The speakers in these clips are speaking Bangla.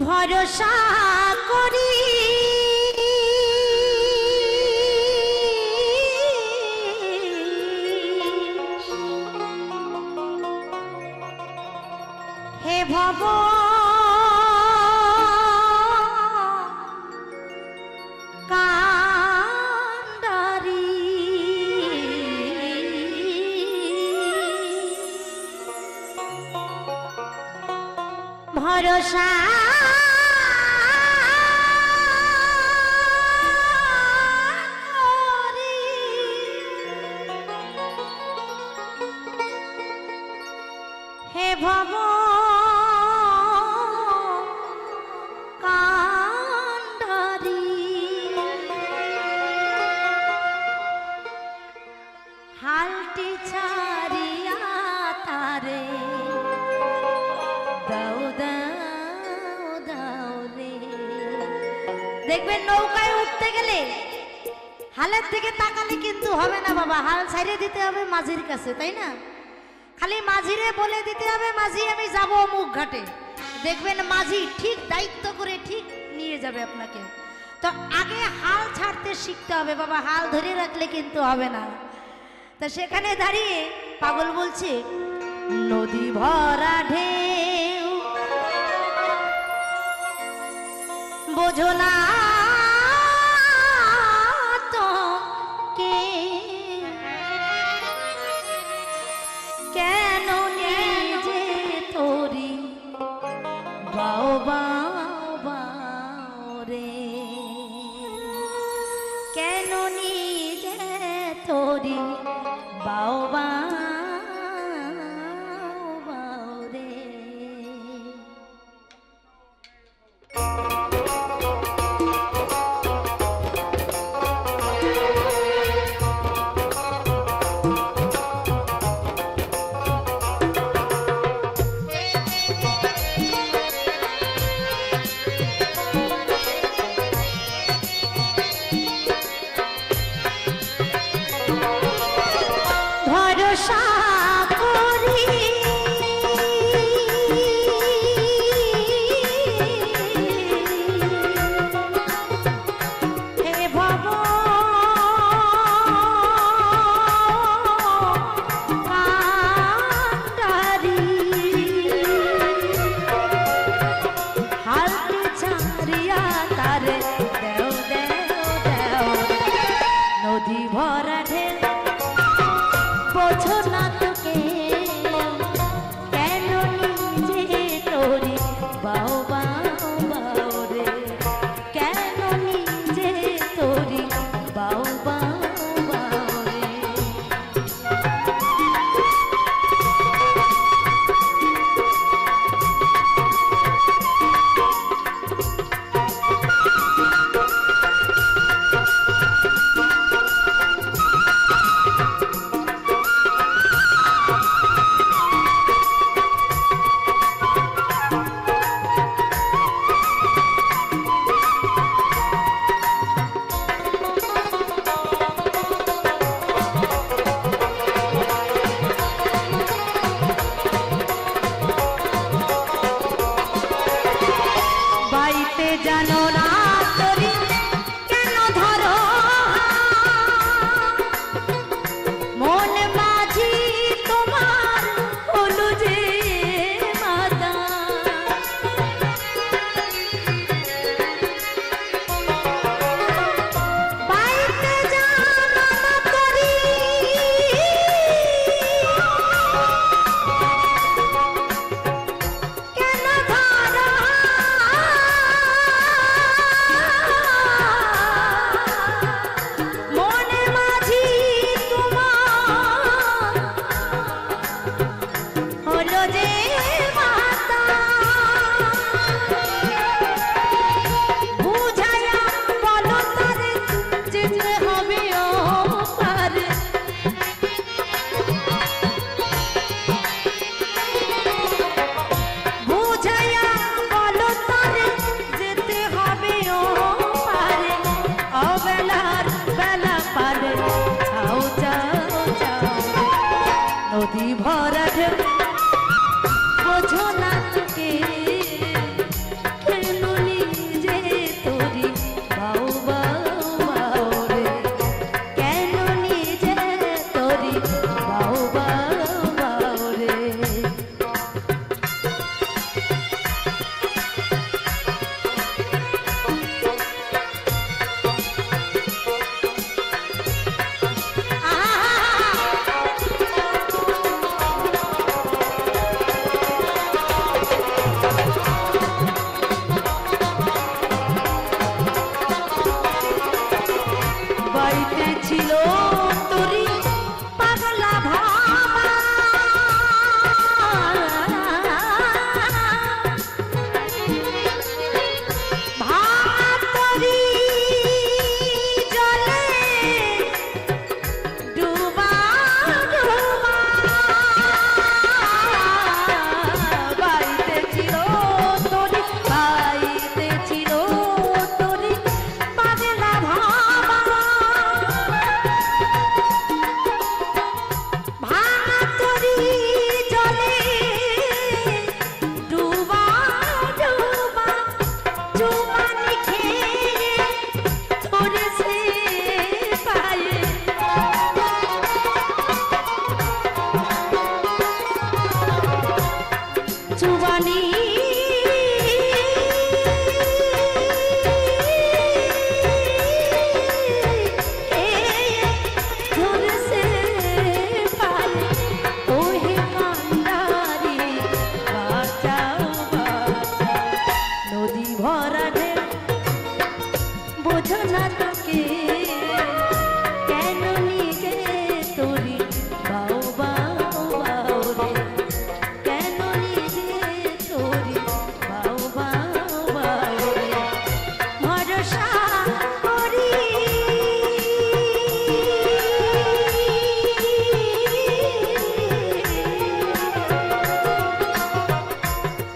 ভরসা করি হে ভব কান্ডারি ভরসা হে ভব কান্ডারি হালটি ছাড়িয়া তারে দাও দাও দাও রে। দেখবেন নৌকায় উঠতে গেলে হালের দিকে তাকালে কিন্তু হবে না বাবা, হাল ছাড়িয়ে দিতে হবে মাঝির কাছে, তাই না? খালি মাঝিরে বলে দিতে হবে মাঝি আমি যাব মুখ ঘাটে, দেখবেন মাঝি ঠিক দায়িত্ব করে ঠিক নিয়ে যাবে আপনাকে। তো আগে হাল ছাড়তে শিখতে হবে বাবা, হাল ধরে রাখলে কিন্তু হবে না। তা সেখানে দাঁড়িয়ে পাগল বলছে নদী ভরা ঢেউ বোঝো না তো কে কেন নিজে তোরি বাও বাও বাও রে, কেন নিজে তোরি বাও বাও বাও রে। ভরসা করি হে ভব কান্ডারি হালটি ছাড়িয়া তারে দেও দেও দেও নদী ভরা ঢেউ বোঝো না তোকে কেন নিজে তোরি বাও বাও বাও রে, কেন নিজে তোরি বাও বাও বাও রে। বাইতে জানো না তোরি কেন ধরো মন মাঝি তোমার হলো যে মাতা, বাইতে জানো না তোরি কেন ধরো চুমানি খেয়ে পড়েছে পায়ে চুমানি বোঝো না তোকে কেন নিগে তোরি বাউ বাউ বাউ রে কেন নিগে তোরি বাউ বাউ বাউ রে ভরসা করি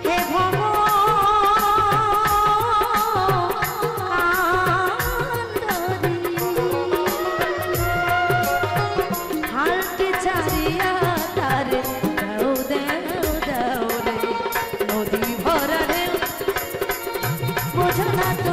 হে ছাড়িয়া তারে দাও দাও দাও রে নদী ভরা রে বোঝো না তো